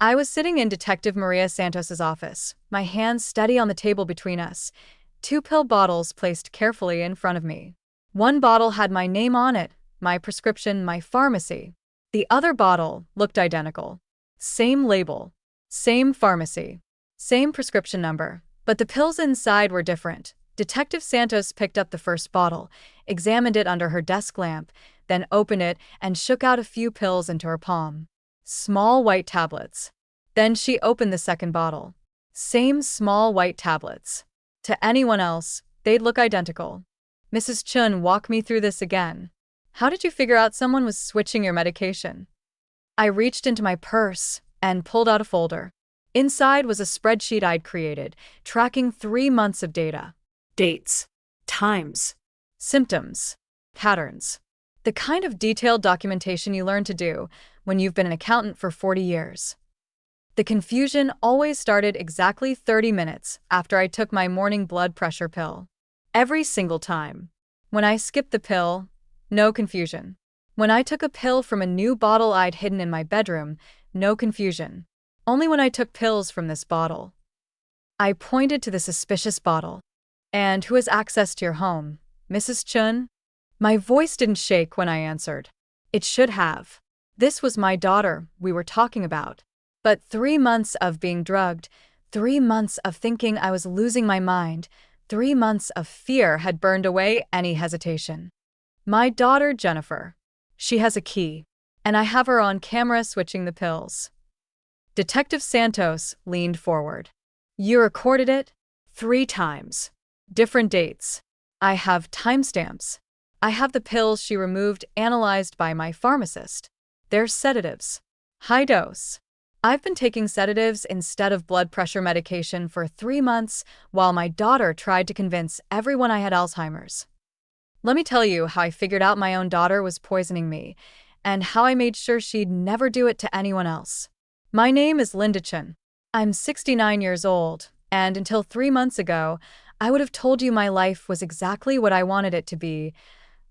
I was sitting in Detective Maria Santos's office, my hands steady on the table between us, two pill bottles placed carefully in front of me. One bottle had my name on it, my prescription, my pharmacy. The other bottle looked identical. Same label, same pharmacy, same prescription number, but the pills inside were different. Detective Santos picked up the first bottle, examined it under her desk lamp, then opened it and shook out a few pills into her palm. Small white tablets. Then she opened the second bottle. Same small white tablets. To anyone else, they'd look identical. Mrs. Chun, walk me through this again. How did you figure out someone was switching your medication? I reached into my purse and pulled out a folder. Inside was a spreadsheet I'd created, tracking 3 months of data. Dates, times, symptoms, patterns. The kind of detailed documentation you learn to do when you've been an accountant for 40 years. The confusion always started exactly 30 minutes after I took my morning blood pressure pill. Every single time. When I skipped the pill, no confusion. When I took a pill from a new bottle I'd hidden in my bedroom, no confusion. Only when I took pills from this bottle. I pointed to the suspicious bottle. And who has access to your home, Mrs. Chun? My voice didn't shake when I answered. It should have. This was my daughter we were talking about. But 3 months of being drugged, 3 months of thinking I was losing my mind, 3 months of fear had burned away any hesitation. My daughter, Jennifer. She has a key. And I have her on camera switching the pills. Detective Santos leaned forward. You recorded it? 3 times. Different dates. I have timestamps. I have the pills she removed analyzed by my pharmacist. They're sedatives. High dose. I've been taking sedatives instead of blood pressure medication for 3 months while my daughter tried to convince everyone I had Alzheimer's. Let me tell you how I figured out my own daughter was poisoning me and how I made sure she'd never do it to anyone else. My name is Linda Chun. I'm 69 years old, and until 3 months ago, I would have told you my life was exactly what I wanted it to be.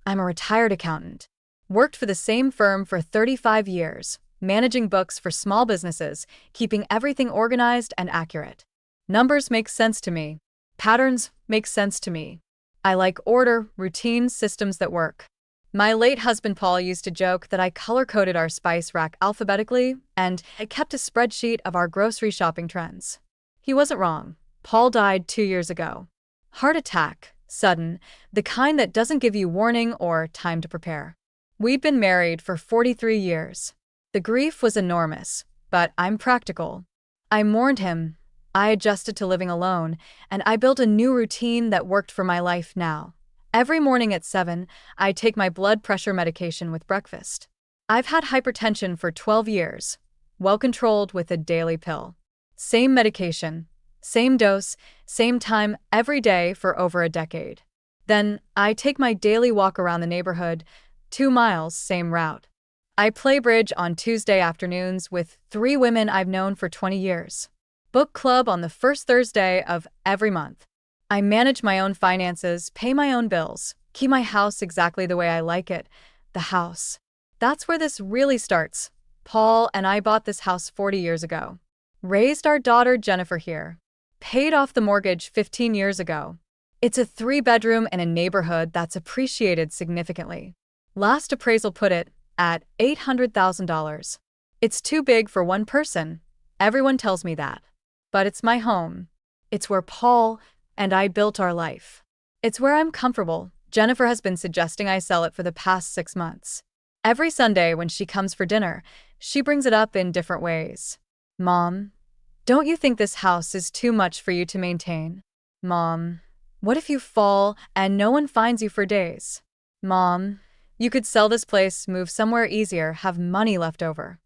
I'm a retired accountant. Worked for the same firm for 35 years, managing books for small businesses, keeping everything organized and accurate. Numbers make sense to me. Patterns make sense to me. I like order, routine, systems that work. My late husband Paul used to joke that I color-coded our spice rack alphabetically, and I kept a spreadsheet of our grocery shopping trends. He wasn't wrong. Paul died 2 years ago. Heart attack, sudden, the kind that doesn't give you warning or time to prepare. We'd been married for 43 years. The grief was enormous, but I'm practical. I mourned him, I adjusted to living alone, and I built a new routine that worked for my life now. Every morning at 7, I take my blood pressure medication with breakfast. I've had hypertension for 12 years, well controlled with a daily pill. Same medication, same dose, same time every day for over a decade. Then, I take my daily walk around the neighborhood, 2 miles, same route. I play bridge on Tuesday afternoons with 3 women I've known for 20 years. Book club on the first Thursday of every month. I manage my own finances, pay my own bills, keep my house exactly the way I like it. The house. That's where this really starts. Paul and I bought this house 40 years ago. Raised our daughter Jennifer here. Paid off the mortgage 15 years ago. It's a 3-bedroom in a neighborhood that's appreciated significantly. Last appraisal put it at $800,000. It's too big for one person. Everyone tells me that. But it's my home. It's where Paul and I built our life. It's where I'm comfortable. Jennifer has been suggesting I sell it for the past 6 months. Every Sunday when she comes for dinner, she brings it up in different ways. Mom, don't you think this house is too much for you to maintain? Mom, what if you fall and no one finds you for days? Mom, you could sell this place, move somewhere easier, have money left over.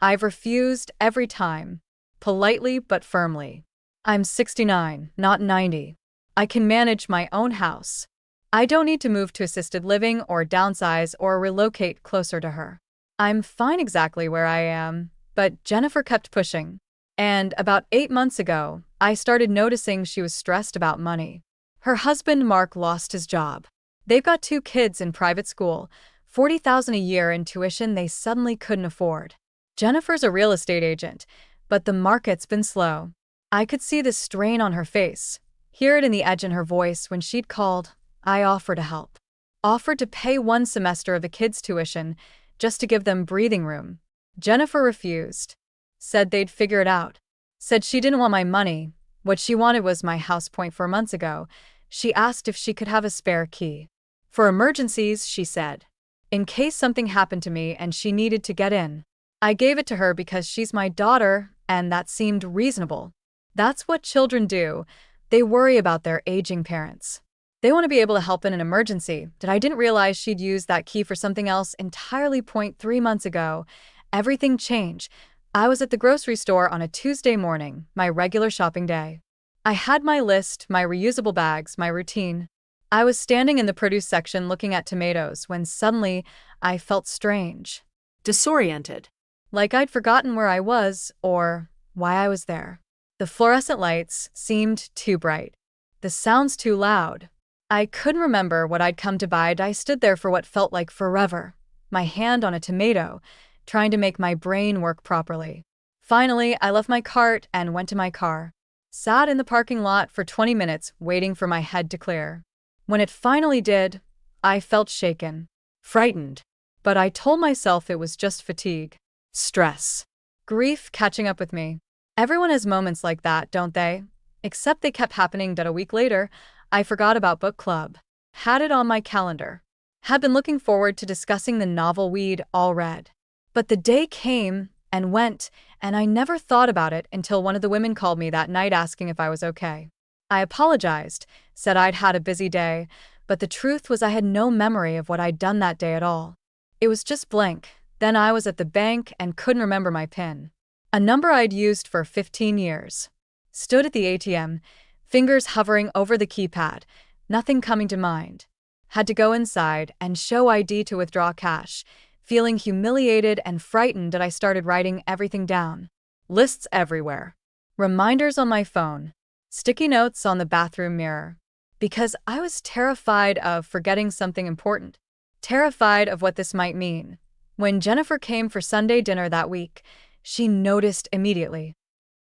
I've refused every time, politely but firmly. I'm 69, not 90. I can manage my own house. I don't need to move to assisted living or downsize or relocate closer to her. I'm fine exactly where I am, but Jennifer kept pushing. And about 8 months ago, I started noticing she was stressed about money. Her husband, Mark, lost his job. They've got 2 kids in private school, $40,000 a year in tuition they suddenly couldn't afford. Jennifer's a real estate agent, but the market's been slow. I could see the strain on her face, hear it in the edge in her voice when she'd called. I offered to help. Offered to pay one semester of the kids' tuition just to give them breathing room. Jennifer refused. Said they'd figure it out. Said she didn't want my money. What she wanted was my house point 4 months ago. She asked if she could have a spare key. For emergencies, she said. In case something happened to me and she needed to get in. I gave it to her because she's my daughter, and that seemed reasonable. That's what children do. They worry about their aging parents. They want to be able to help in an emergency. I didn't realize she'd used that key for something else entirely. 3 months ago, everything changed. I was at the grocery store on a Tuesday morning, my regular shopping day. I had my list, my reusable bags, my routine. I was standing in the produce section looking at tomatoes when suddenly I felt strange. Disoriented. Like I'd forgotten where I was or why I was there. The fluorescent lights seemed too bright. The sounds too loud. I couldn't remember what I'd come to buy. I stood there for what felt like forever, my hand on a tomato, trying to make my brain work properly. Finally, I left my cart and went to my car. Sat in the parking lot for 20 minutes waiting for my head to clear. When it finally did, I felt shaken, frightened. But I told myself it was just fatigue, stress, grief catching up with me. Everyone has moments like that, don't they? Except they kept happening. A week later, I forgot about book club. Had it on my calendar. Had been looking forward to discussing the novel we'd all read. But the day came and went, and I never thought about it until one of the women called me that night asking if I was okay. I apologized, said I'd had a busy day, but the truth was I had no memory of what I'd done that day at all. It was just blank. Then I was at the bank and couldn't remember my PIN. A number I'd used for 15 years. Stood at the ATM, fingers hovering over the keypad, nothing coming to mind. Had to go inside and show ID to withdraw cash. Feeling humiliated and frightened, I started writing everything down. Lists everywhere. Reminders on my phone. Sticky notes on the bathroom mirror. Because I was terrified of forgetting something important. Terrified of what this might mean. When Jennifer came for Sunday dinner that week, she noticed immediately.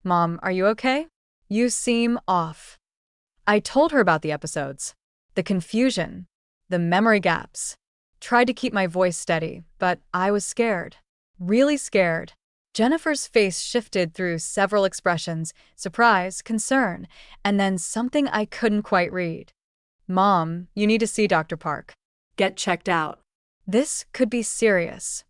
"Mom, are you okay? You seem off." I told her about the episodes. The confusion. The memory gaps. Tried to keep my voice steady, but I was scared. Really scared. Jennifer's face shifted through several expressions, surprise, concern, and then something I couldn't quite read. "Mom, you need to see Dr. Park. Get checked out. This could be serious."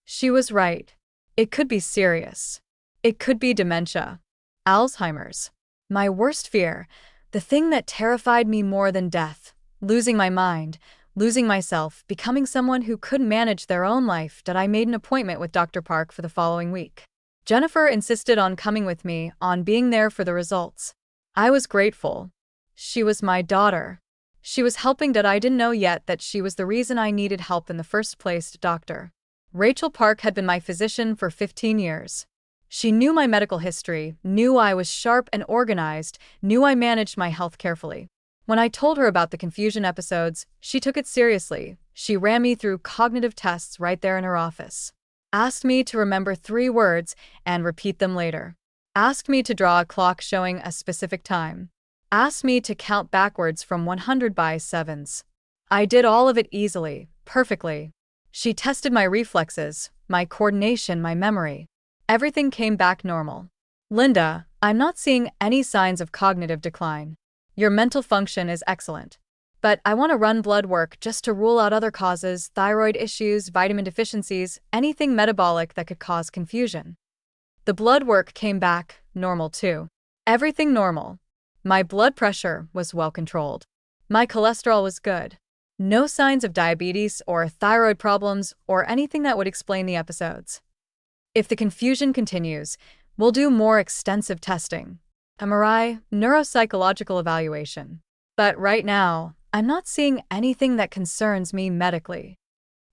She was right. It could be serious. It could be dementia. Alzheimer's. My worst fear, the thing that terrified me more than death, losing my mind, losing myself, becoming someone who couldn't manage their own life. I made an appointment with Dr. Park for the following week. Jennifer insisted on coming with me, on being there for the results. I was grateful. She was my daughter. She was helping. I didn't know yet that she was the reason I needed help in the first place. Dr. Rachel Park had been my physician for 15 years. She knew my medical history, knew I was sharp and organized, knew I managed my health carefully. When I told her about the confusion episodes, she took it seriously. She ran me through cognitive tests right there in her office. Asked me to remember 3 words and repeat them later. Asked me to draw a clock showing a specific time. Asked me to count backwards from 100 by 7s. I did all of it easily, perfectly. She tested my reflexes, my coordination, my memory. Everything came back normal. "Linda, I'm not seeing any signs of cognitive decline. Your mental function is excellent. But I want to run blood work just to rule out other causes, thyroid issues, vitamin deficiencies, anything metabolic that could cause confusion." The blood work came back normal too. Everything normal. My blood pressure was well controlled. My cholesterol was good. No signs of diabetes or thyroid problems or anything that would explain the episodes. If the confusion continues, we'll do more extensive testing. MRI, neuropsychological evaluation. But right now, I'm not seeing anything that concerns me medically.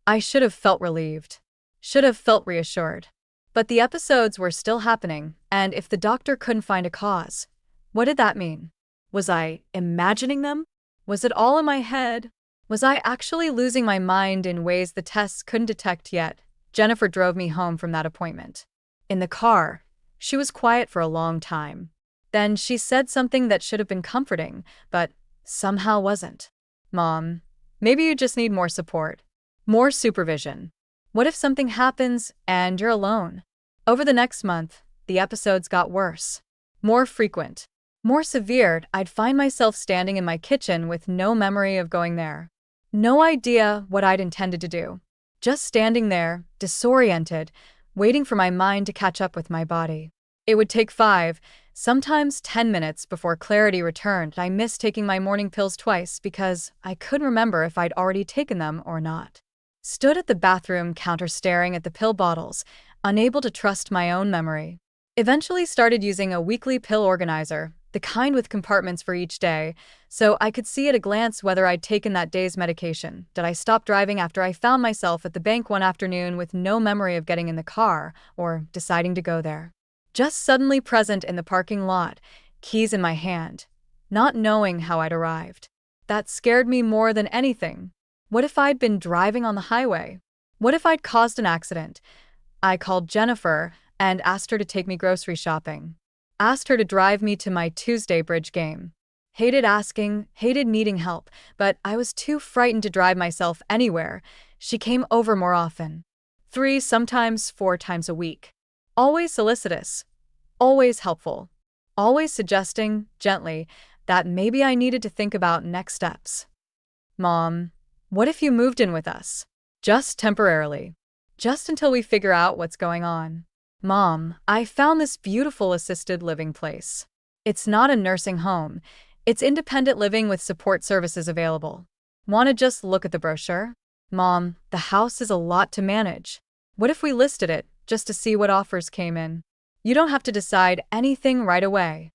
I should have felt relieved. Should have felt reassured. But the episodes were still happening, and if the doctor couldn't find a cause, what did that mean? Was I imagining them? Was it all in my head? Was I actually losing my mind in ways the tests couldn't detect yet? Jennifer drove me home from that appointment. In the car, she was quiet for a long time. Then she said something that should have been comforting, but somehow wasn't. Mom, maybe you just need more support. More supervision. What if something happens and you're alone? Over the next month, the episodes got worse. More frequent. More severe. I'd find myself standing in my kitchen with no memory of going there. No idea what I'd intended to do. Just standing there, disoriented, waiting for my mind to catch up with my body. It would take 5, sometimes 10 minutes before clarity returned. I missed taking my morning pills twice because I couldn't remember if I'd already taken them or not. Stood at the bathroom counter staring at the pill bottles, unable to trust my own memory. Eventually started using a weekly pill organizer, the kind with compartments for each day, so I could see at a glance whether I'd taken that day's medication. Did I stop driving after I found myself at the bank one afternoon with no memory of getting in the car or deciding to go there? Just suddenly present in the parking lot, keys in my hand, not knowing how I'd arrived. That scared me more than anything. What if I'd been driving on the highway? What if I'd caused an accident? I called Jennifer and asked her to take me grocery shopping. Asked her to drive me to my Tuesday bridge game. Hated asking, hated needing help, but I was too frightened to drive myself anywhere. She came over more often. 3, sometimes 4 times a week. Always solicitous. Always helpful. Always suggesting, gently, that maybe I needed to think about next steps. Mom, what if you moved in with us? Just temporarily. Just until we figure out what's going on. Mom, I found this beautiful assisted living place. It's not a nursing home. It's independent living with support services available. Want to just look at the brochure? Mom, the house is a lot to manage. What if we listed it, just to see what offers came in? You don't have to decide anything right away.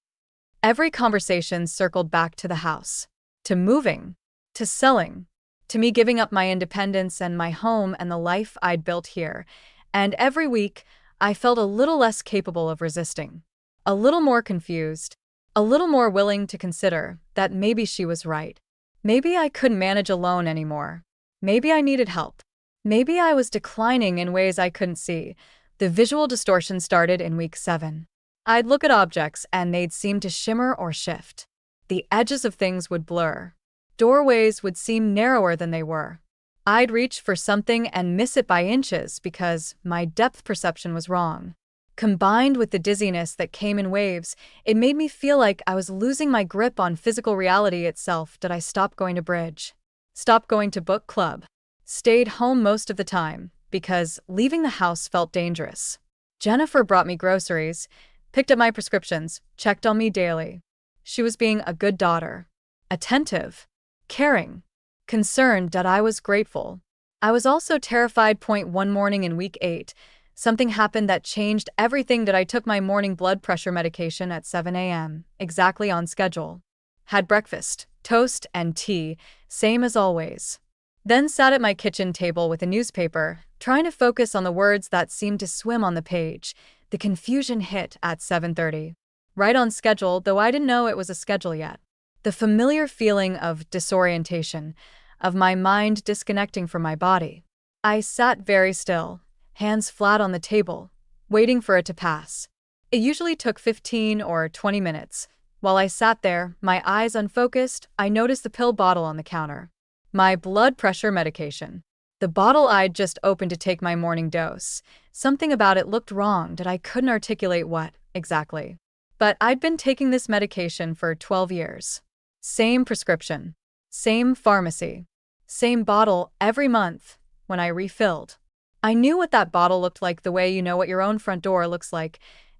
Every conversation circled back to the house. To moving. To selling. To me giving up my independence and my home and the life I'd built here. And every week, I felt a little less capable of resisting. A little more confused. A little more willing to consider that maybe she was right. Maybe I couldn't manage alone anymore. Maybe I needed help. Maybe I was declining in ways I couldn't see. The visual distortion started in week 7. I'd look at objects and they'd seem to shimmer or shift. The edges of things would blur. Doorways would seem narrower than they were. I'd reach for something and miss it by inches because my depth perception was wrong. Combined with the dizziness that came in waves, it made me feel like I was losing my grip on physical reality itself. Did I stop going to bridge? Stop going to book club? Stayed home most of the time because leaving the house felt dangerous. Jennifer brought me groceries, picked up my prescriptions, checked on me daily. She was being a good daughter. Attentive. Caring. Concerned. That I was grateful. I was also terrified. One morning in week 8, something happened that changed everything. That I took my morning blood pressure medication at 7 a.m., exactly on schedule. Had breakfast, toast and tea, same as always. Then sat at my kitchen table with a newspaper, trying to focus on the words that seemed to swim on the page. The confusion hit at 7:30. Right on schedule, though I didn't know it was a schedule yet. The familiar feeling of disorientation, of my mind disconnecting from my body. I sat very still, hands flat on the table, waiting for it to pass. It usually took 15 or 20 minutes. While I sat there, my eyes unfocused, I noticed the pill bottle on the counter. My blood pressure medication. The bottle I'd just opened to take my morning dose. Something about it looked wrong that I couldn't articulate what, exactly. But I'd been taking this medication for 12 years. Same prescription. Same pharmacy. Same bottle every month when I refilled. I knew what that bottle looked like the way you know what your own front door looks like,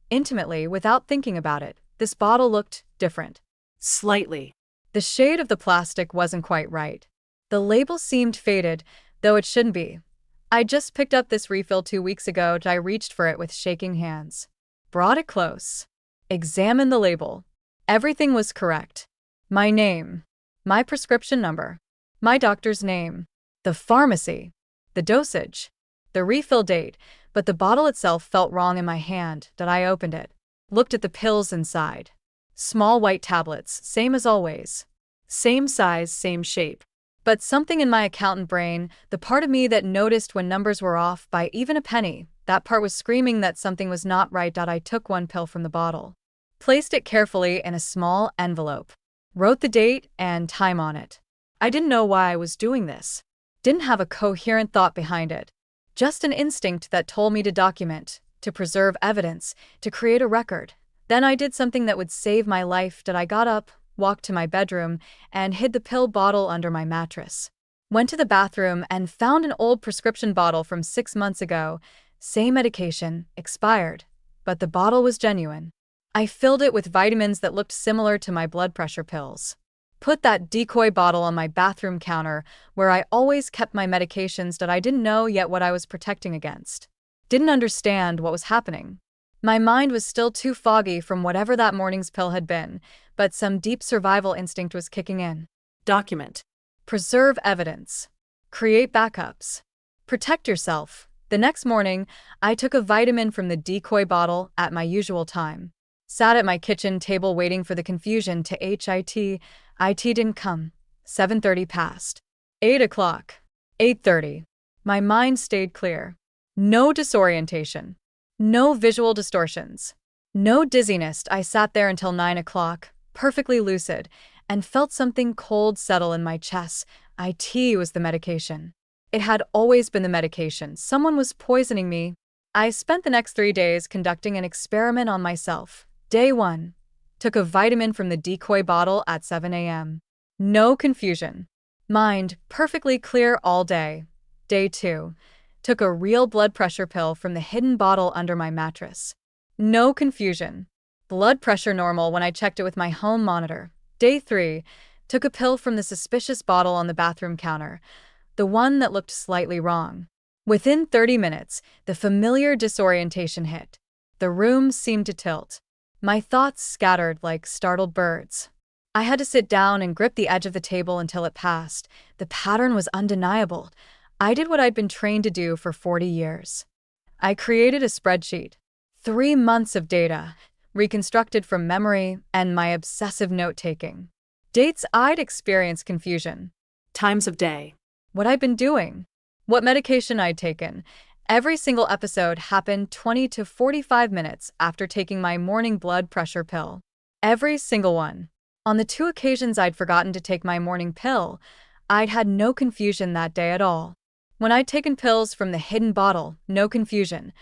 intimately without thinking about it. This bottle looked different. Slightly. The shade of the plastic wasn't quite right. The label seemed faded, though it shouldn't be. I just picked up this refill 2 weeks ago. I reached for it with shaking hands. Brought it close. Examined the label. Everything was correct. My name. My prescription number. My doctor's name. The pharmacy. The dosage. The refill date, but the bottle itself felt wrong in my hand. That I opened it. Looked at the pills inside. Small white tablets, same as always. Same size, same shape. But something in my accountant brain, the part of me that noticed when numbers were off by even a penny, that part was screaming that something was not right. I took one pill from the bottle, placed it carefully in a small envelope, wrote the date and time on it. I didn't know why I was doing this. Didn't have a coherent thought behind it. Just an instinct that told me to document, to preserve evidence, to create a record. Then I did something that would save my life. I got up, walked to my bedroom, and hid the pill bottle under my mattress. Went to the bathroom and found an old prescription bottle from 6 months ago. Same medication, expired, but the bottle was genuine. I filled it with vitamins that looked similar to my blood pressure pills. Put that decoy bottle on my bathroom counter where I always kept my medications. I didn't know yet what I was protecting against. Didn't understand what was happening. My mind was still too foggy from whatever that morning's pill had been, but some deep survival instinct was kicking in. Document. Preserve evidence. Create backups. Protect yourself. The next morning, I took a vitamin from the decoy bottle at my usual time. Sat at my kitchen table waiting for the confusion to hit. It didn't come. 7:30 passed. 8 o'clock. 8:30. My mind stayed clear. No disorientation. No visual distortions. No dizziness. I sat there until 9 o'clock, perfectly lucid, and felt something cold settle in my chest. It was the medication. It had always been the medication. Someone was poisoning me. I spent the next 3 days conducting an experiment on myself. Day 1. Took a vitamin from the decoy bottle at 7 a.m. No confusion. Mind perfectly clear all day. Day 2. Took a real blood pressure pill from the hidden bottle under my mattress. No confusion. Blood pressure normal when I checked it with my home monitor. Day 3. Took a pill from the suspicious bottle on the bathroom counter, the one that looked slightly wrong. Within 30 minutes, the familiar disorientation hit. The room seemed to tilt. My thoughts scattered like startled birds. I had to sit down and grip the edge of the table until it passed. The pattern was undeniable. I did what I'd been trained to do for 40 years. I created a spreadsheet. 3 months of data, reconstructed from memory and my obsessive note-taking. Dates I'd experienced confusion. Times of day. What I'd been doing. What medication I'd taken. Every single episode happened 20 to 45 minutes after taking my morning blood pressure pill. Every single one. On the 2 occasions I'd forgotten to take my morning pill, I'd had no confusion that day at all. When I'd taken pills from the hidden bottle, no confusion.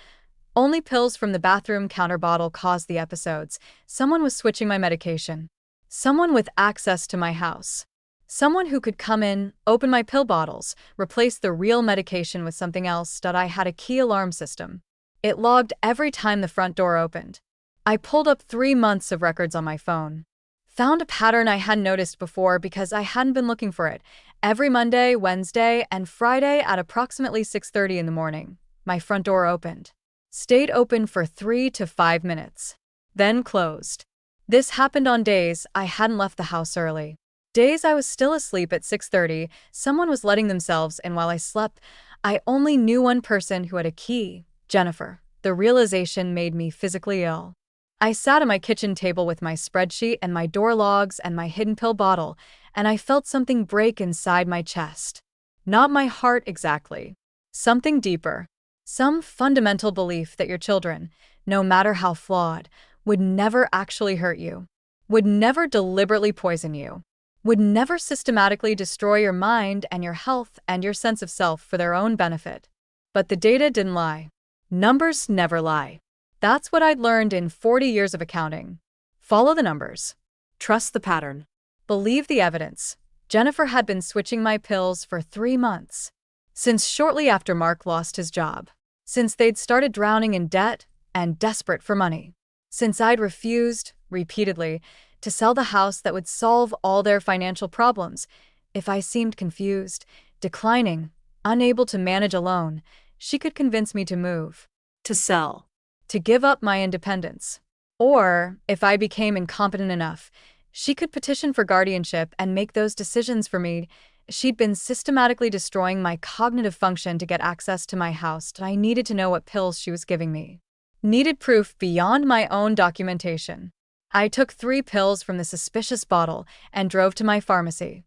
Only pills from the bathroom counter bottle caused the episodes. Someone was switching my medication. Someone with access to my house. Someone who could come in, open my pill bottles, replace the real medication with something else. I had a key alarm system. It logged every time the front door opened. I pulled up 3 months of records on my phone. Found a pattern I hadn't noticed before because I hadn't been looking for it. Every Monday, Wednesday, and Friday at approximately 6:30 in the morning, my front door opened. Stayed open for 3 to 5 minutes. Then closed. This happened on days I hadn't left the house early. Days I was still asleep at 6:30, someone was letting themselves in while I slept. I only knew one person who had a key, Jennifer. The realization made me physically ill. I sat at my kitchen table with my spreadsheet and my door logs and my hidden pill bottle, and I felt something break inside my chest. Not my heart exactly. Something deeper. Some fundamental belief that your children, no matter how flawed, would never actually hurt you, would never deliberately poison you, would never systematically destroy your mind and your health and your sense of self for their own benefit. But the data didn't lie. Numbers never lie. That's what I'd learned in 40 years of accounting. Follow the numbers. Trust the pattern. Believe the evidence. Jennifer had been switching my pills for 3 months. Since shortly after Mark lost his job. Since they'd started drowning in debt and desperate for money. Since I'd refused, repeatedly, to sell the house that would solve all their financial problems. If I seemed confused, declining, unable to manage alone, she could convince me to move. To sell. To give up my independence. Or, if I became incompetent enough, she could petition for guardianship and make those decisions for me. She'd been systematically destroying my cognitive function to get access to my house, and I needed to know what pills she was giving me. Needed proof beyond my own documentation. I took 3 pills from the suspicious bottle and drove to my pharmacy.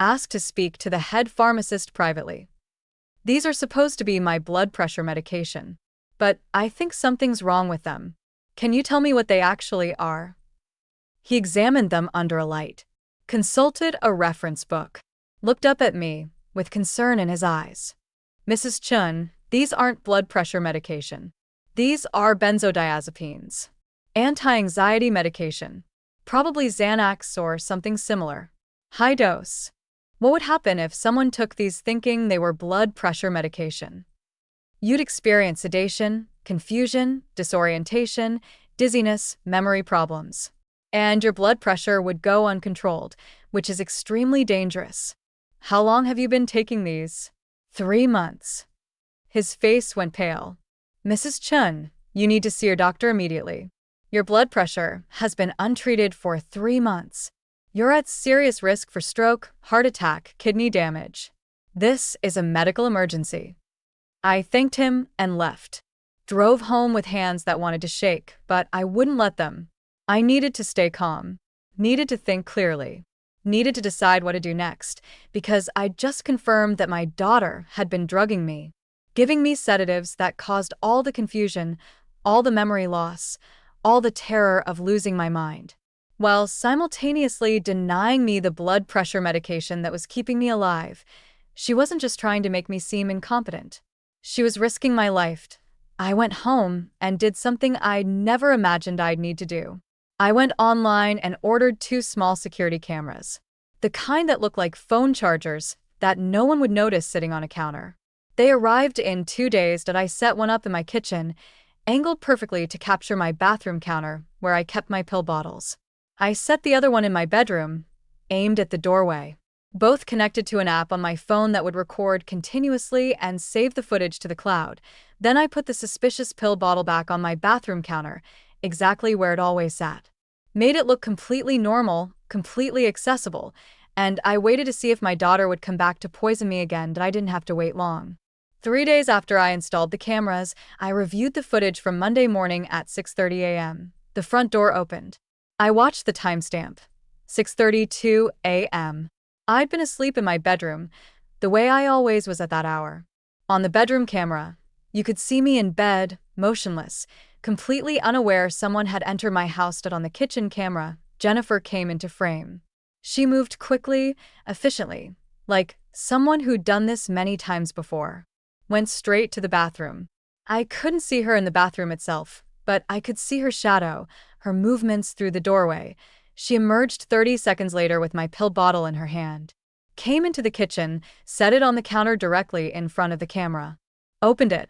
Ask to speak to the head pharmacist privately. These are supposed to be my blood pressure medication, but I think something's wrong with them. Can you tell me what they actually are? He examined them under a light, consulted a reference book, looked up at me with concern in his eyes. Mrs. Chun, these aren't blood pressure medication. These are benzodiazepines. Anti-anxiety medication. Probably Xanax or something similar. High dose. What would happen if someone took these thinking they were blood pressure medication? You'd experience sedation, confusion, disorientation, dizziness, memory problems. And your blood pressure would go uncontrolled, which is extremely dangerous. How long have you been taking these? 3 months. His face went pale. Mrs. Chun, you need to see your doctor immediately. Your blood pressure has been untreated for 3 months. You're at serious risk for stroke, heart attack, kidney damage. This is a medical emergency. I thanked him and left. Drove home with hands that wanted to shake, but I wouldn't let them. I needed to stay calm. Needed to think clearly. Needed to decide what to do next, because I'd just confirmed that my daughter had been drugging me, giving me sedatives that caused all the confusion, all the memory loss, all the terror of losing my mind, while simultaneously denying me the blood pressure medication that was keeping me alive. She wasn't just trying to make me seem incompetent. She was risking my life. I went home and did something I never imagined I'd need to do. I went online and ordered 2 small security cameras, the kind that look like phone chargers that no one would notice sitting on a counter. They arrived in 2 days that I set one up in my kitchen, angled perfectly to capture my bathroom counter where I kept my pill bottles. I set the other one in my bedroom, aimed at the doorway. Both connected to an app on my phone that would record continuously and save the footage to the cloud. Then I put the suspicious pill bottle back on my bathroom counter, exactly where it always sat. Made it look completely normal, completely accessible, and I waited to see if my daughter would come back to poison me again, but I didn't have to wait long. 3 days after I installed the cameras, I reviewed the footage from Monday morning at 6:30 a.m. The front door opened. I watched the timestamp. 6:32 a.m. I'd been asleep in my bedroom, the way I always was at that hour. On the bedroom camera, you could see me in bed, motionless, completely unaware someone had entered my house. Stood on the kitchen camera, Jennifer came into frame. She moved quickly, efficiently, like someone who'd done this many times before. Went straight to the bathroom. I couldn't see her in the bathroom itself, but I could see her shadow, her movements through the doorway. She emerged 30 seconds later with my pill bottle in her hand. Came into the kitchen, set it on the counter directly in front of the camera. Opened it.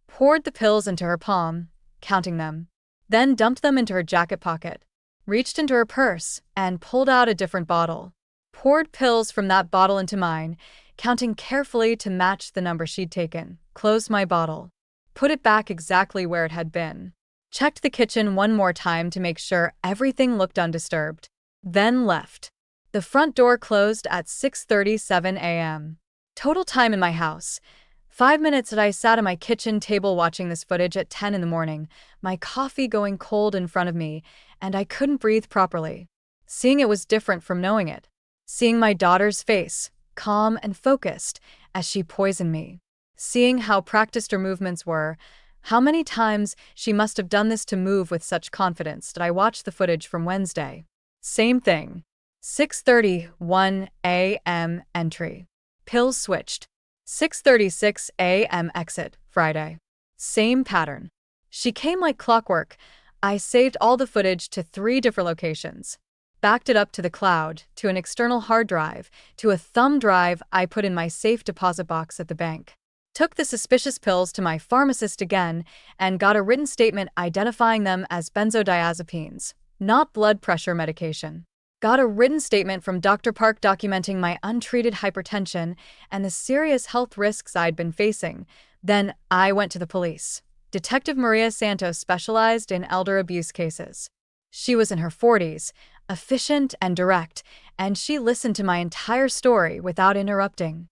Poured the pills into her palm, counting them. Then dumped them into her jacket pocket. Reached into her purse and pulled out a different bottle. Poured pills from that bottle into mine, counting carefully to match the number she'd taken. Closed my bottle. Put it back exactly where it had been. Checked the kitchen one more time to make sure everything looked undisturbed. Then left. The front door closed at 6:37 a.m. Total time in my house. 5 minutes that I sat at my kitchen table watching this footage at 10 in the morning, my coffee going cold in front of me, and I couldn't breathe properly. Seeing it was different from knowing it. Seeing my daughter's face, calm and focused, as she poisoned me. Seeing how practiced her movements were, how many times she must have done this to move with such confidence. That I watched the footage from Wednesday. Same thing. 6:31 a.m. entry. Pills switched. 6:36 a.m. exit, Friday. Same pattern. She came like clockwork. I saved all the footage to 3 different locations. Backed it up to the cloud, to an external hard drive, to a thumb drive I put in my safe deposit box at the bank. Took the suspicious pills to my pharmacist again and got a written statement identifying them as benzodiazepines, not blood pressure medication. Got a written statement from Dr. Park documenting my untreated hypertension and the serious health risks I'd been facing. Then I went to the police. Detective Maria Santos specialized in elder abuse cases. She was in her 40s, efficient and direct, and she listened to my entire story without interrupting.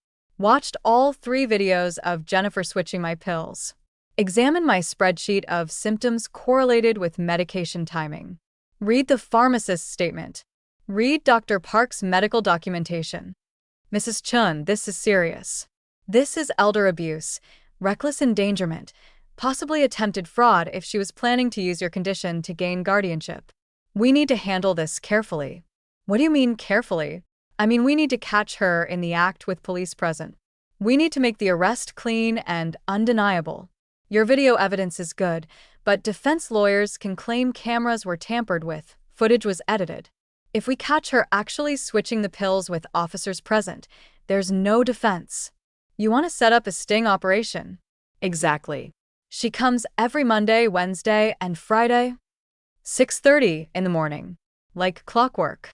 Watched all 3 videos of Jennifer switching my pills. Examined my spreadsheet of symptoms correlated with medication timing. Read the pharmacist's statement. Read Dr. Park's medical documentation. Mrs. Chun, this is serious. This is elder abuse, reckless endangerment, possibly attempted fraud if she was planning to use your condition to gain guardianship. We need to handle this carefully. What do you mean carefully? I mean, we need to catch her in the act with police present. We need to make the arrest clean and undeniable. Your video evidence is good, but defense lawyers can claim cameras were tampered with, footage was edited. If we catch her actually switching the pills with officers present, there's no defense. You want to set up a sting operation? Exactly. She comes every Monday, Wednesday, and Friday? 6:30 in the morning. Like clockwork.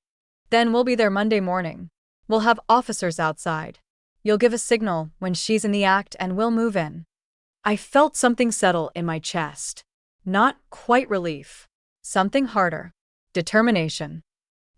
Then we'll be there Monday morning. We'll have officers outside. You'll give a signal when she's in the act and we'll move in. I felt something settle in my chest. Not quite relief. Something harder. Determination.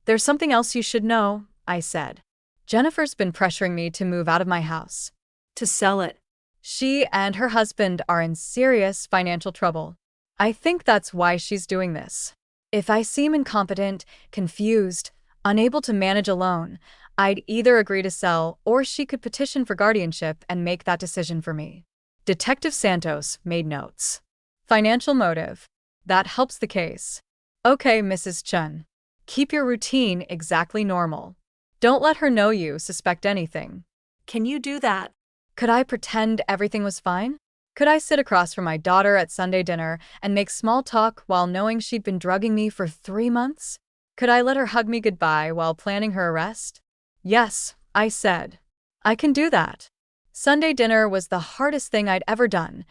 There's something else you should know, I said. Jennifer's been pressuring me to move out of my house. To sell it. She and her husband are in serious financial trouble. I think that's why she's doing this. If I seem incompetent, confused, unable to manage alone, I'd either agree to sell or she could petition for guardianship and make that decision for me. Detective Santos made notes. Financial motive. That helps the case. Okay, Mrs. Chun. Keep your routine exactly normal. Don't let her know you suspect anything. Can you do that? Could I pretend everything was fine? Could I sit across from my daughter at Sunday dinner and make small talk while knowing she'd been drugging me for 3 months? Could I let her hug me goodbye while planning her arrest? Yes, I said. I can do that. Sunday dinner was the hardest thing I'd ever done.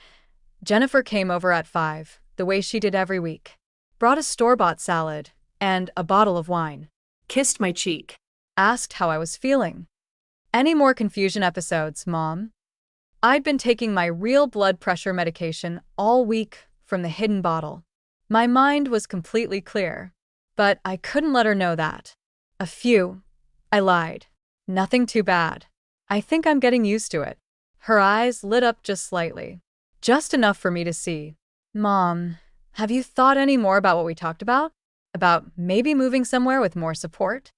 Jennifer came over at 5, the way she did every week. Brought a store-bought salad and a bottle of wine. Kissed my cheek. Asked how I was feeling. Any more confusion episodes, Mom? I'd been taking my real blood pressure medication all week from the hidden bottle. My mind was completely clear, but I couldn't let her know that. I lied. Nothing too bad. I think I'm getting used to it. Her eyes lit up just slightly. Just enough for me to see. Mom, have you thought any more about what we talked about? About maybe moving somewhere with more support?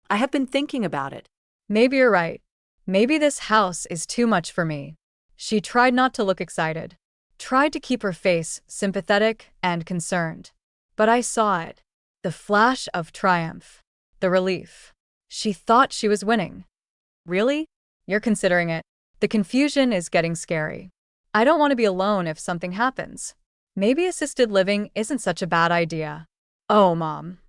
I have been thinking about it. Maybe you're right. Maybe this house is too much for me. She tried not to look excited. Tried to keep her face sympathetic and concerned. But I saw it. The flash of triumph. The relief. She thought she was winning. Really? You're considering it. The confusion is getting scary. I don't want to be alone if something happens. Maybe assisted living isn't such a bad idea. Oh, Mom.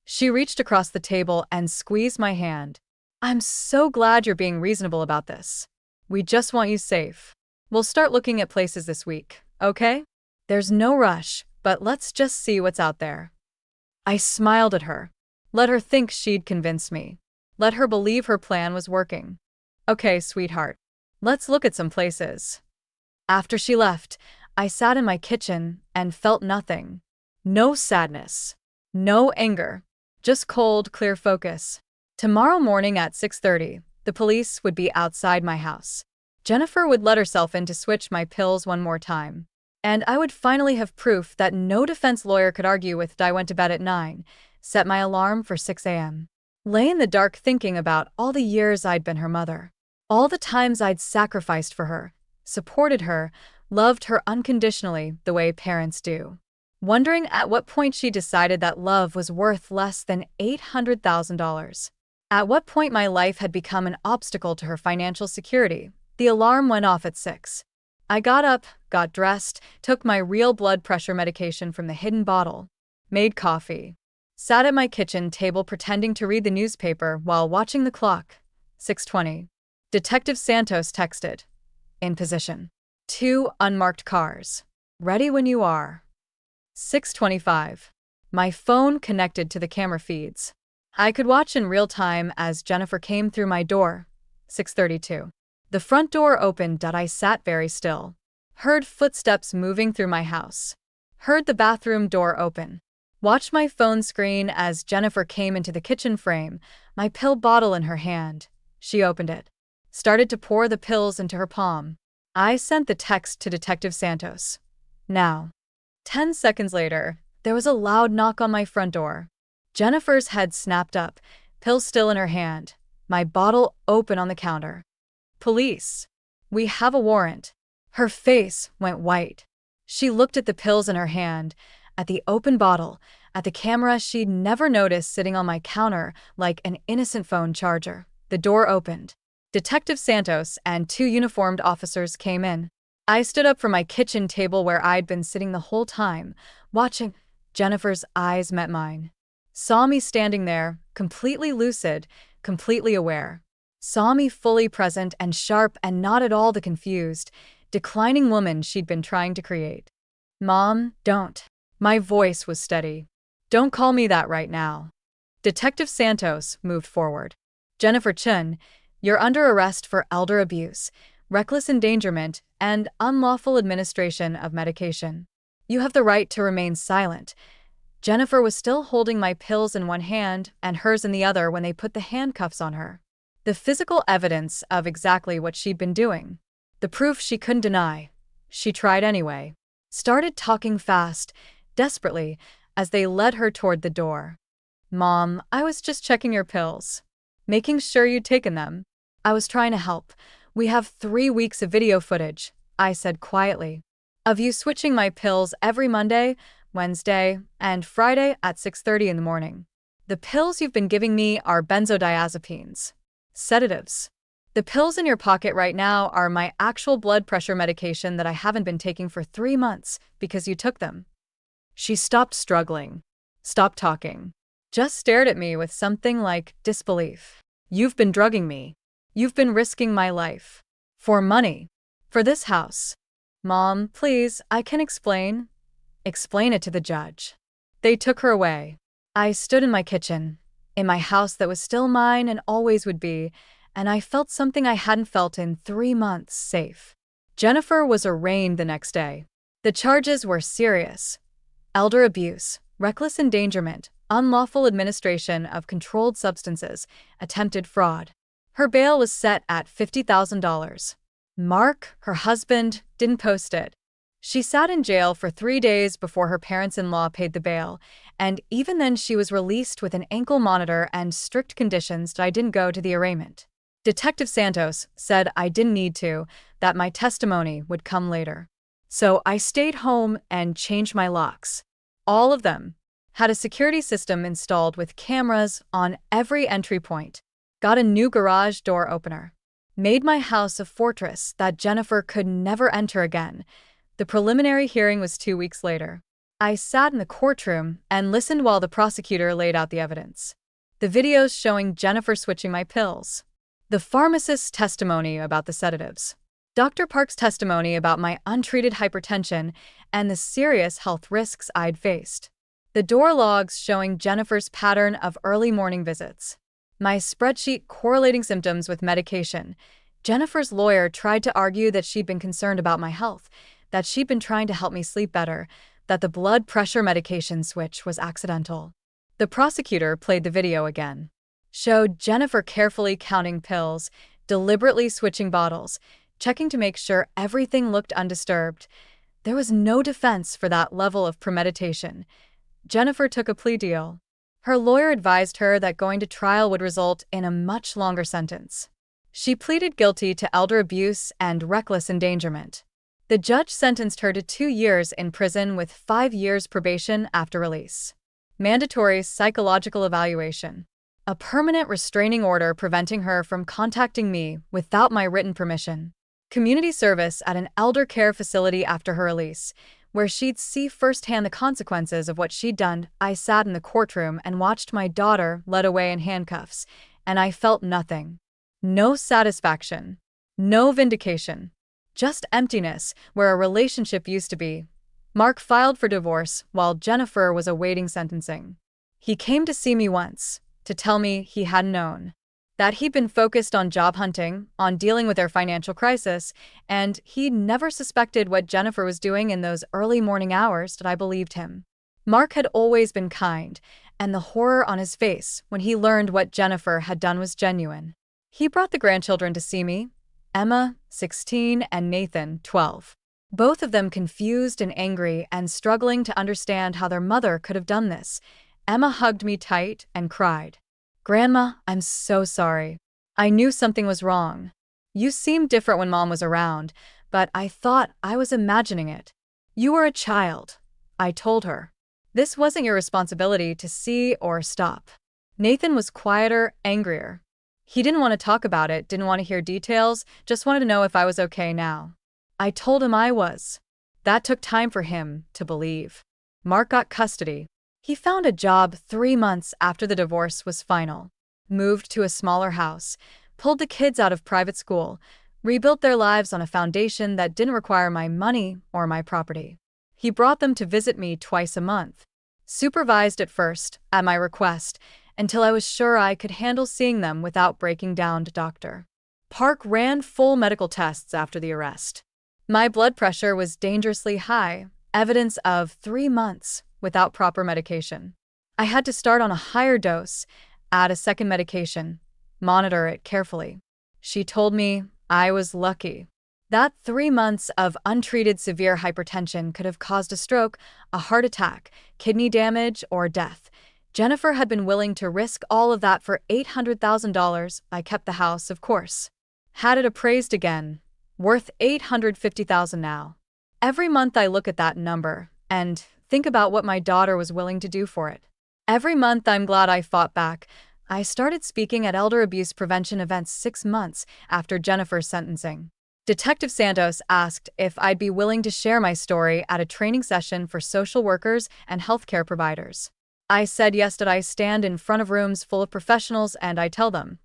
She reached across the table and squeezed my hand. I'm so glad you're being reasonable about this. We just want you safe. We'll start looking at places this week, okay? There's no rush, but let's just see what's out there. I smiled at her. Let her think she'd convinced me. Let her believe her plan was working. Okay, sweetheart. Let's look at some places. After she left, I sat in my kitchen and felt nothing. No sadness. No anger. Just cold, clear focus. Tomorrow morning at 6:30, the police would be outside my house. Jennifer would let herself in to switch my pills one more time. And I would finally have proof that no defense lawyer could argue with. I went to bed at 9, set my alarm for 6 a.m. Lay in the dark thinking about all the years I'd been her mother. All the times I'd sacrificed for her, supported her, loved her unconditionally the way parents do. Wondering at what point she decided that love was worth less than $800,000. At what point my life had become an obstacle to her financial security. The alarm went off at 6. I got up, got dressed, took my real blood pressure medication from the hidden bottle, made coffee, sat at my kitchen table pretending to read the newspaper while watching the clock. 6:20. Detective Santos texted. In position. 2 unmarked cars. Ready when you are. 6:25. My phone connected to the camera feeds. I could watch in real time as Jennifer came through my door. 6:32. The front door opened. I sat very still. Heard footsteps moving through my house. Heard the bathroom door open. Watched my phone screen as Jennifer came into the kitchen frame, my pill bottle in her hand. She opened it. Started to pour the pills into her palm. I sent the text to Detective Santos. Now. 10 seconds later, there was a loud knock on my front door. Jennifer's head snapped up, pills still in her hand. my bottle open on the counter. Police. We have a warrant. Her face went white. She looked at the pills in her hand, at the open bottle, at the camera she'd never noticed sitting on my counter like an innocent phone charger. The door opened. Detective Santos and two uniformed officers came in. I stood up from my kitchen table where I'd been sitting the whole time, watching. Jennifer's eyes met mine. Saw me standing there, completely lucid, completely aware. Saw me fully present and sharp and not at all the confused, declining woman she'd been trying to create. Mom, don't. My voice was steady. Don't call me that right now. Detective Santos moved forward. Jennifer Chun, you're under arrest for elder abuse, reckless endangerment, and unlawful administration of medication. You have the right to remain silent. Jennifer was still holding my pills in one hand and hers in the other when they put the handcuffs on her. The physical evidence of exactly what she'd been doing. The proof she couldn't deny. She tried anyway. Started talking fast, desperately, as they led her toward the door. Mom, I was just checking your pills. Making sure you'd taken them. I was trying to help. We have 3 weeks of video footage, I said quietly, of you switching my pills every Monday, Wednesday, and Friday at 6:30 in the morning. The pills you've been giving me are benzodiazepines. Sedatives. The pills in your pocket right now are my actual blood pressure medication that I haven't been taking for 3 months because you took them. She stopped struggling. Stopped talking. Just stared at me with something like disbelief. You've been drugging me. You've been risking my life. For money. For this house. Mom, please, I can explain. Explain it to the judge. They took her away. I stood in my kitchen, in my house that was still mine and always would be, and I felt something I hadn't felt in 3 months, safe. Jennifer was arraigned the next day. The charges were serious. Elder abuse, reckless endangerment, unlawful administration of controlled substances, attempted fraud. Her bail was set at $50,000. Mark, her husband, didn't post it. She sat in jail for 3 days before her parents-in-law paid the bail, and even then she was released with an ankle monitor and strict conditions that I didn't go to the arraignment. Detective Santos said I didn't need to, that my testimony would come later. So I stayed home and changed my locks. All of them. Had a security system installed with cameras on every entry point. Got a new garage door opener. Made my house a fortress that Jennifer could never enter again. The preliminary hearing was 2 weeks later. I sat in the courtroom and listened while the prosecutor laid out the evidence. The videos showing Jennifer switching my pills. The pharmacist's testimony about the sedatives. Dr. Park's testimony about my untreated hypertension and the serious health risks I'd faced. The door logs showing Jennifer's pattern of early morning visits. My spreadsheet correlating symptoms with medication. Jennifer's lawyer tried to argue that she'd been concerned about my health, that she'd been trying to help me sleep better, that the blood pressure medication switch was accidental. The prosecutor played the video again. Showed Jennifer carefully counting pills, deliberately switching bottles, checking to make sure everything looked undisturbed. There was no defense for that level of premeditation. Jennifer took a plea deal. Her lawyer advised her that going to trial would result in a much longer sentence. She pleaded guilty to elder abuse and reckless endangerment. The judge sentenced her to 2 years in prison with 5 years probation after release. Mandatory psychological evaluation. A permanent restraining order preventing her from contacting me without my written permission. Community service at an elder care facility after her release, where she'd see firsthand the consequences of what she'd done. I sat in the courtroom and watched my daughter led away in handcuffs, and I felt nothing. No satisfaction. No vindication. Just emptiness where a relationship used to be. Mark filed for divorce while Jennifer was awaiting sentencing. He came to see me once, to tell me he hadn't known. That he'd been focused on job hunting, on dealing with their financial crisis, and he'd never suspected what Jennifer was doing in those early morning hours that I believed him. Mark had always been kind, and the horror on his face when he learned what Jennifer had done was genuine. He brought the grandchildren to see me, Emma, 16, and Nathan, 12. Both of them confused and angry and struggling to understand how their mother could have done this. Emma hugged me tight and cried, "Grandma, I'm so sorry. I knew something was wrong. You seemed different when Mom was around, but I thought I was imagining it. You were a child, I told her. This wasn't your responsibility to see or stop. Nathan was quieter, angrier. He didn't want to talk about it, didn't want to hear details, just wanted to know if I was okay now. I told him I was. That took time for him to believe. Mark got custody. He found a job 3 months after the divorce was final. Moved to a smaller house, pulled the kids out of private school, rebuilt their lives on a foundation that didn't require my money or my property. He brought them to visit me twice a month. Supervised at first, at my request, until I was sure I could handle seeing them without breaking down to doctor. Park ran full medical tests after the arrest. My blood pressure was dangerously high, evidence of 3 months without proper medication. I had to start on a higher dose, add a second medication, monitor it carefully. She told me I was lucky. That 3 months of untreated severe hypertension could have caused a stroke, a heart attack, kidney damage, or death. Jennifer had been willing to risk all of that for $800,000. I kept the house, of course. Had it appraised again, worth $850,000 now. Every month I look at that number and think about what my daughter was willing to do for it. Every month I'm glad I fought back. I started speaking at elder abuse prevention events 6 months after Jennifer's sentencing. Detective Santos asked if I'd be willing to share my story at a training session for social workers and healthcare providers. I said yes. That I stand in front of rooms full of professionals and I tell them,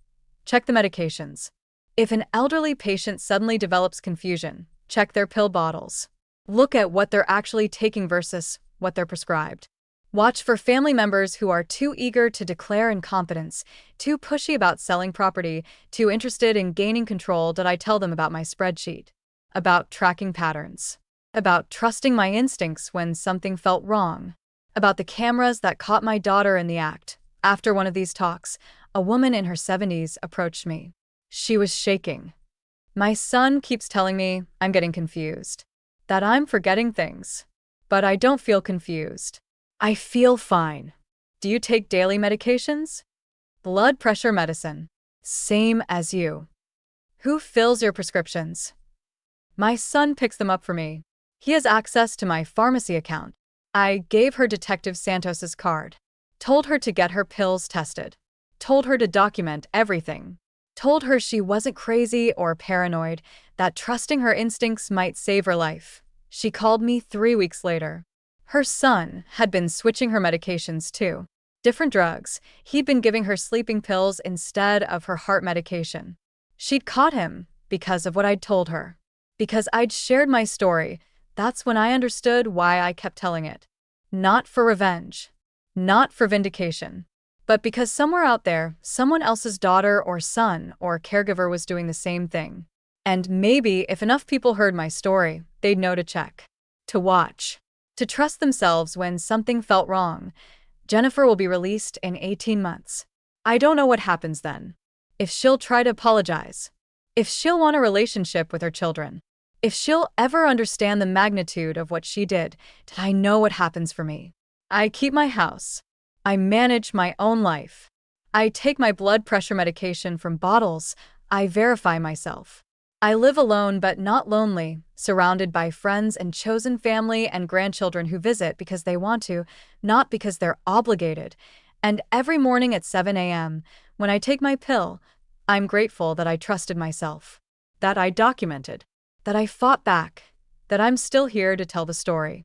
check the medications. If an elderly patient suddenly develops confusion, check their pill bottles. Look at what they're actually taking versus what they're prescribed. Watch for family members who are too eager to declare incompetence, too pushy about selling property, too interested in gaining control. Did I tell them about my spreadsheet? About tracking patterns? About trusting my instincts when something felt wrong? About the cameras that caught my daughter in the act? After one of these talks, a woman in her 70s approached me. She was shaking. My son keeps telling me I'm getting confused, that I'm forgetting things. But I don't feel confused. I feel fine. Do you take daily medications? Blood pressure medicine. Same as you. Who fills your prescriptions? My son picks them up for me. He has access to my pharmacy account. I gave her Detective Santos's card. Told her to get her pills tested. Told her to document everything. Told her she wasn't crazy or paranoid, that trusting her instincts might save her life. She called me 3 weeks later. Her son had been switching her medications too. Different drugs. He'd been giving her sleeping pills instead of her heart medication. She'd caught him because of what I'd told her. Because I'd shared my story. That's when I understood why I kept telling it. Not for revenge. Not for vindication. But because somewhere out there, someone else's daughter or son or caregiver was doing the same thing. And maybe if enough people heard my story, they'd know to check. To watch. To trust themselves when something felt wrong. Jennifer will be released in 18 months. I don't know what happens then. If she'll try to apologize. If she'll want a relationship with her children. If she'll ever understand the magnitude of what she did I know what happens for me. I keep my house. I manage my own life. I take my blood pressure medication from bottles. I verify myself. I live alone but not lonely, surrounded by friends and chosen family and grandchildren who visit because they want to, not because they're obligated. And every morning at 7 a.m., when I take my pill, I'm grateful that I trusted myself, that I documented, that I fought back, that I'm still here to tell the story.